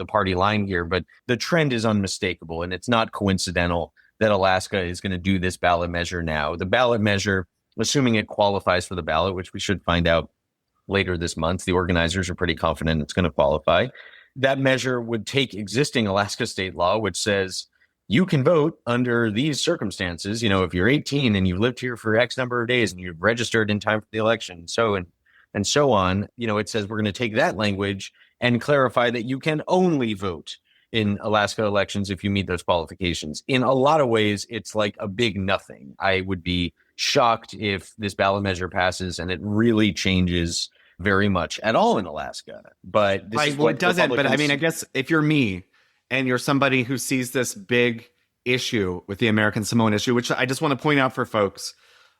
party line here, but the trend is unmistakable, and it's not coincidental that Alaska is going to do this ballot measure now. The ballot measure, assuming it qualifies for the ballot, which we should find out later this month, the organizers are pretty confident it's going to qualify. That measure would take existing Alaska state law, which says you can vote under these circumstances. You know, if you're 18 and you've lived here for X number of days and you've registered in time for the election, and so on, you know, it says we're going to take that language and clarify that you can only vote in Alaska elections if you meet those qualifications. In a lot of ways, it's like a big nothing. I would be shocked if this ballot measure passes and it really changes very much at all in Alaska. But this is what it doesn't. But I mean, I guess if you're me and you're somebody who sees this big issue with the American Samoan issue, which I just want to point out for folks,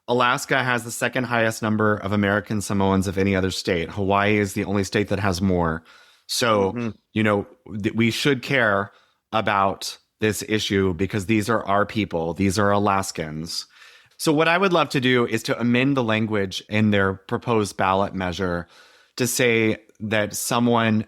Alaska has the second highest number of American Samoans of any other state. Hawaii is the only state that has more. So, you know, we should care about this issue because these are our people. These are Alaskans. So what I would love to do is to amend the language in their proposed ballot measure to say that someone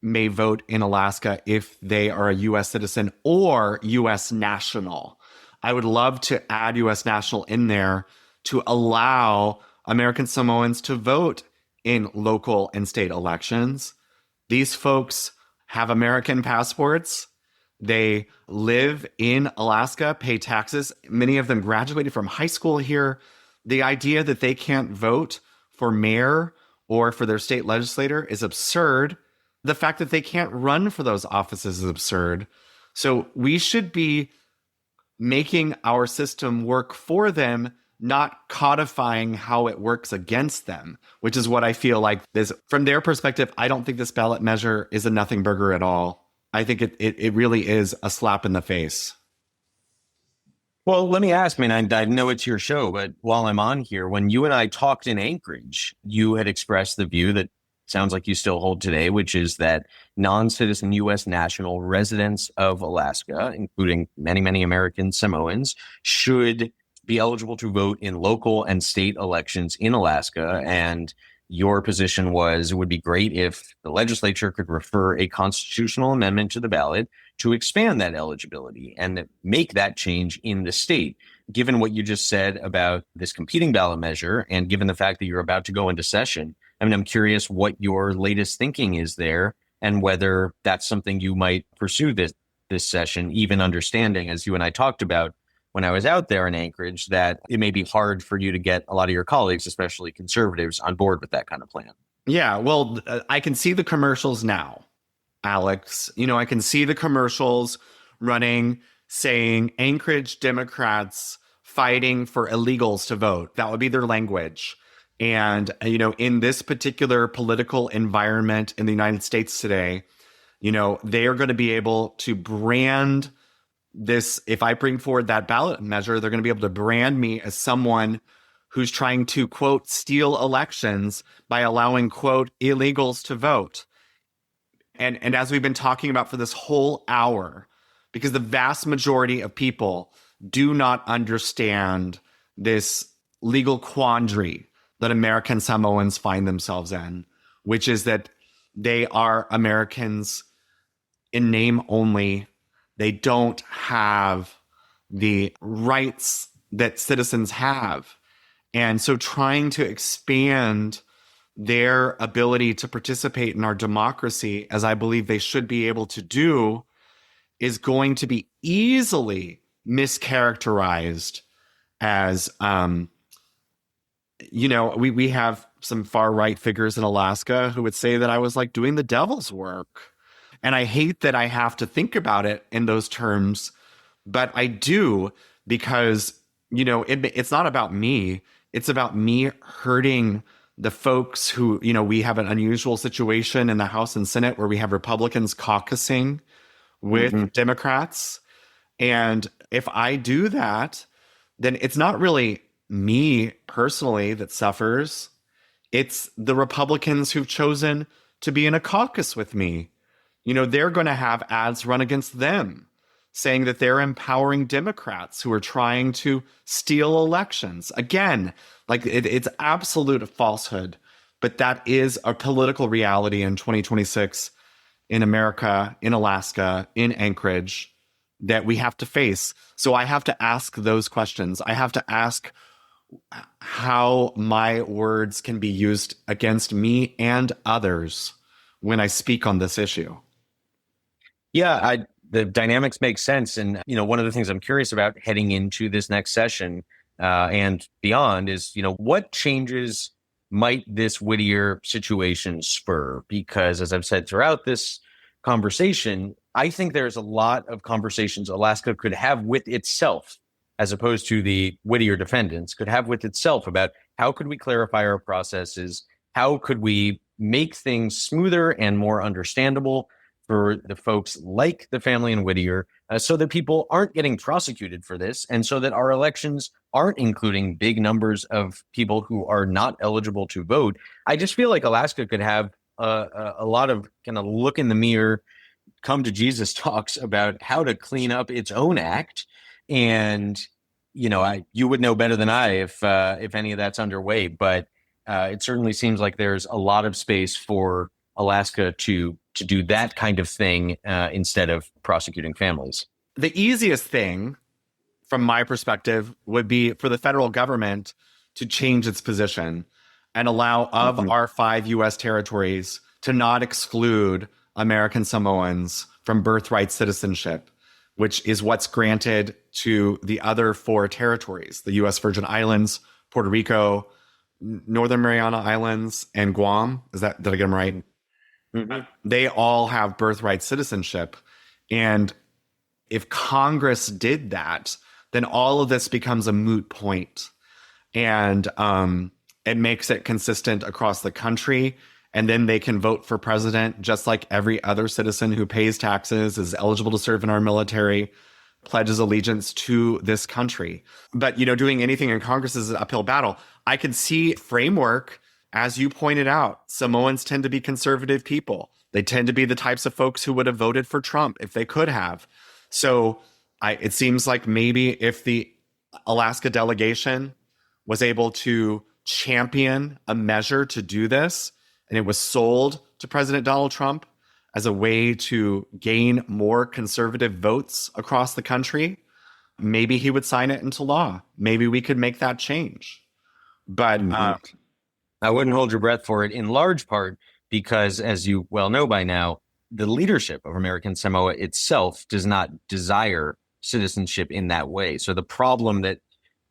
may vote in Alaska if they are a U.S. citizen or U.S. national. I would love to add U.S. national in there to allow American Samoans to vote in local and state elections. These folks have American passports. They live in Alaska, pay taxes. Many of them graduated from high school here. The idea that they can't vote for mayor or for their state legislator is absurd. The fact that they can't run for those offices is absurd. So we should be making our system work for them, not codifying how it works against them, which is what I feel like this. From their perspective, I don't think this ballot measure is a nothing burger at all. I think it really is a slap in the face. Well, let me ask, I mean, I know it's your show, but while I'm on here, when you and I talked in Anchorage, you had expressed the view that sounds like you still hold today, which is that non-citizen U.S. national residents of Alaska, including many, many American Samoans, should be eligible to vote in local and state elections in Alaska. And your position was it would be great if the legislature could refer a constitutional amendment to the ballot to expand that eligibility and make that change in the state. Given what you just said about this competing ballot measure, and given the fact that you're about to go into session, I mean, I'm curious what your latest thinking is there and whether that's something you might pursue this session, even understanding, as you and I talked about when I was out there in Anchorage, that it may be hard for you to get a lot of your colleagues, especially conservatives, on board with that kind of plan. Yeah, well, I can see the commercials now, Alex. You know, I can see the commercials running saying Anchorage Democrats fighting for illegals to vote. That would be their language. And, you know, in this particular political environment in the United States today, you know, they are going to be able to brand this. If I bring forward that ballot measure, they're going to be able to brand me as someone who's trying to, quote, steal elections by allowing, quote, illegals to vote. And as we've been talking about for this whole hour, because the vast majority of people do not understand this legal quandary that American Samoans find themselves in, which is that they are Americans in name only. They don't have the rights that citizens have. And so trying to expand their ability to participate in our democracy, as I believe they should be able to do, is going to be easily mischaracterized as, we have some far right figures in Alaska who would say that I was like doing the devil's work. And I hate that I have to think about it in those terms, but I do, because, it's not about me. It's about me hurting the folks who, we have an unusual situation in the House and Senate where we have Republicans caucusing with Democrats. And if I do that, then it's not really me personally that suffers. It's the Republicans who've chosen to be in a caucus with me. They're going to have ads run against them saying that they're empowering Democrats who are trying to steal elections. Again, it's absolute falsehood, but that is a political reality in 2026 in America, in Alaska, in Anchorage, that we have to face. So I have to ask those questions. I have to ask how my words can be used against me and others when I speak on this issue. Yeah, the dynamics make sense. And, one of the things I'm curious about heading into this next session and beyond is, what changes might this Whittier situation spur? Because as I've said throughout this conversation, I think there's a lot of conversations Alaska could have with itself, as opposed to the Whittier defendants, could have with itself about how could we clarify our processes? How could we make things smoother and more understandable for the folks like the family in Whittier, so that people aren't getting prosecuted for this, and so that our elections aren't including big numbers of people who are not eligible to vote. I just feel like Alaska could have a lot of kind of look in the mirror, come to Jesus talks about how to clean up its own act. And, you would know better than I if any of that's underway, but it certainly seems like there's a lot of space for Alaska to do that kind of thing instead of prosecuting families. The easiest thing, from my perspective, would be for the federal government to change its position and allow our 5 U.S. territories to not exclude American Samoans from birthright citizenship, which is what's granted to the other 4 territories, the U.S. Virgin Islands, Puerto Rico, Northern Mariana Islands, and Guam. Did I get them right? They all have birthright citizenship. And if Congress did that, then all of this becomes a moot point. And it makes it consistent across the country. And then they can vote for president just like every other citizen who pays taxes, is eligible to serve in our military, pledges allegiance to this country. But, doing anything in Congress is an uphill battle. I could see framework. As you pointed out, Samoans tend to be conservative people. They tend to be the types of folks who would have voted for Trump if they could have. So it seems like maybe if the Alaska delegation was able to champion a measure to do this, and it was sold to President Donald Trump as a way to gain more conservative votes across the country, maybe he would sign it into law. Maybe we could make that change. But I wouldn't hold your breath for it, in large part because, as you well know by now, the leadership of American Samoa itself does not desire citizenship in that way. So the problem that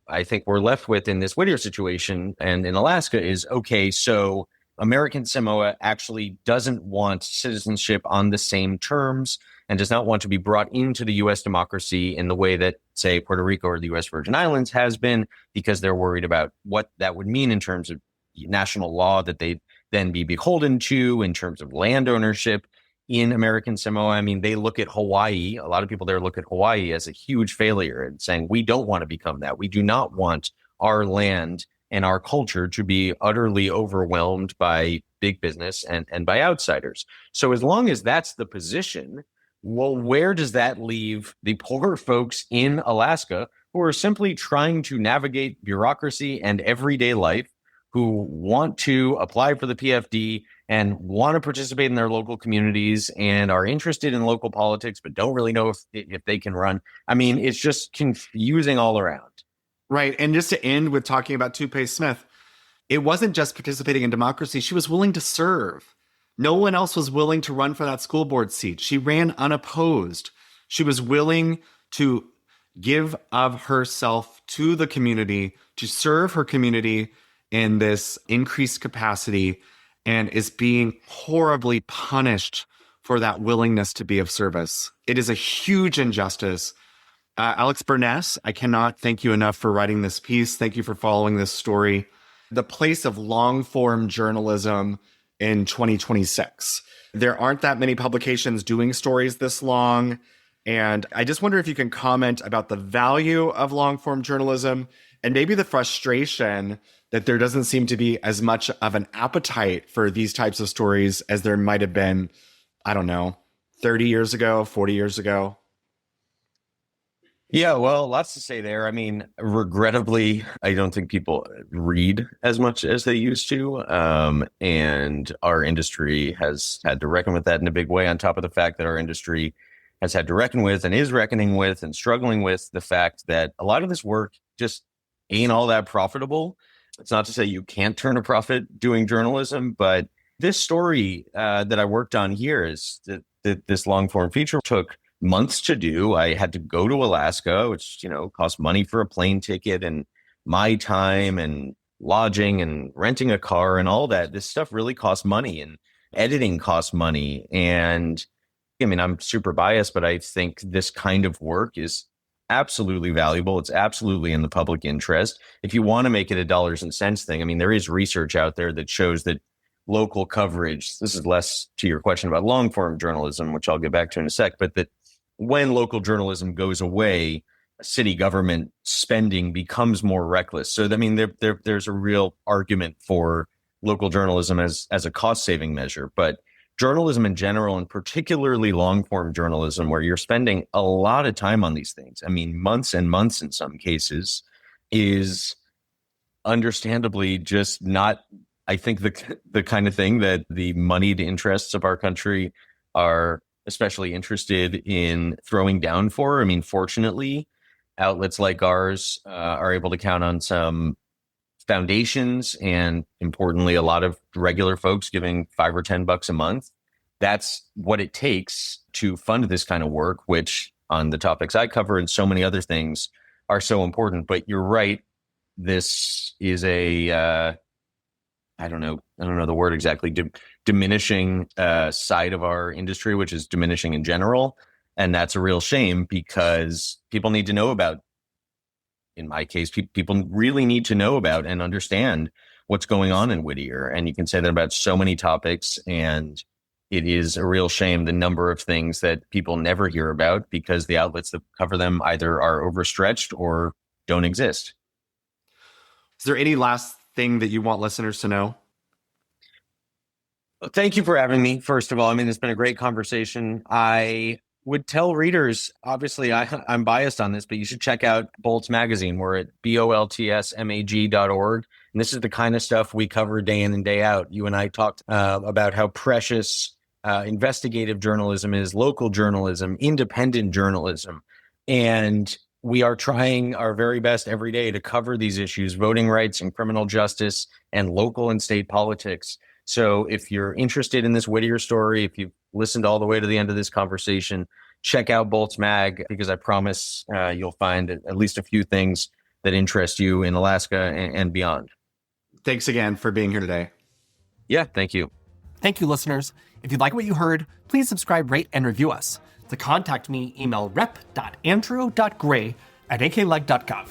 I think we're left with in this Whittier situation and in Alaska is, okay, so American Samoa actually doesn't want citizenship on the same terms and does not want to be brought into the U.S. democracy in the way that, say, Puerto Rico or the U.S. Virgin Islands has been, because they're worried about what that would mean in terms of national law that they'd then be beholden to, in terms of land ownership in American Samoa. I mean, they look at Hawaii. A lot of people there look at Hawaii as a huge failure and saying, we don't want to become that. We do not want our land and our culture to be utterly overwhelmed by big business and by outsiders. So as long as that's the position, well, where does that leave the poor folks in Alaska who are simply trying to navigate bureaucracy and everyday life, who want to apply for the PFD and want to participate in their local communities and are interested in local politics, but don't really know if they can run? I mean, it's just confusing all around. Right. And just to end with talking about Toupee Smith, it wasn't just participating in democracy. She was willing to serve. No one else was willing to run for that school board seat. She ran unopposed. She was willing to give of herself to the community, to serve her community in this increased capacity, and is being horribly punished for that willingness to be of service. It is a huge injustice. Alex Burness, I cannot thank you enough for writing this piece. Thank you for following this story. The place of long-form journalism in 2026. There aren't that many publications doing stories this long. And I just wonder if you can comment about the value of long-form journalism and maybe the frustration that there doesn't seem to be as much of an appetite for these types of stories as there might have been, I don't know, 30 years ago, 40 years ago. Yeah, well, lots to say there. I mean, regrettably, I don't think people read as much as they used to. And our industry has had to reckon with that in a big way, on top of the fact that our industry has had to reckon with and is reckoning with and struggling with the fact that a lot of this work just ain't all that profitable. It's not to say you can't turn a profit doing journalism, but this story that I worked on here is that this long form feature took months to do. I had to go to Alaska, which, cost money for a plane ticket and my time and lodging and renting a car and all that. This stuff really costs money, and editing costs money. And I mean, I'm super biased, but I think this kind of work is absolutely valuable. It's absolutely in the public interest. If you want to make it a dollars and cents thing, I mean, there is research out there that shows that local coverage, this is less to your question about long form journalism, which I'll get back to in a sec, but that when local journalism goes away, city government spending becomes more reckless. So, I mean, there's a real argument for local journalism as a cost saving measure, but journalism in general, and particularly long form journalism, where you're spending a lot of time on these things, I mean, months and months in some cases, is understandably just not, I think, the kind of thing that the moneyed interests of our country are especially interested in throwing down for. I mean, fortunately, outlets like ours are able to count on some foundations and, importantly, a lot of regular folks giving $5 or $10 a month. That's what it takes to fund this kind of work, which on the topics I cover and so many other things are so important. But you're right. This is a I don't know the word exactly, diminishing side of our industry, which is diminishing in general. And that's a real shame, because people need to know about, in my case, people really need to know about and understand what's going on in Whittier. And you can say that about so many topics. And it is a real shame, the number of things that people never hear about because the outlets that cover them either are overstretched or don't exist. Is there any last thing that you want listeners to know? Thank you for having me. First of all, I mean, it's been a great conversation. I would tell readers, obviously I'm biased on this, but you should check out Bolt's magazine. We're at boltsmag.org. And this is the kind of stuff we cover day in and day out. You and I talked about how precious investigative journalism is, local journalism, independent journalism. And we are trying our very best every day to cover these issues, voting rights and criminal justice and local and state politics. So if you're interested in this Whittier story, if you've listened all the way to the end of this conversation, check out Bolt's Mag, because I promise you'll find at least a few things that interest you in Alaska and beyond. Thanks again for being here today. Yeah, thank you. Thank you, listeners. If you like what you heard, please subscribe, rate, and review us. To contact me, email rep.andrew.gray@akleg.gov.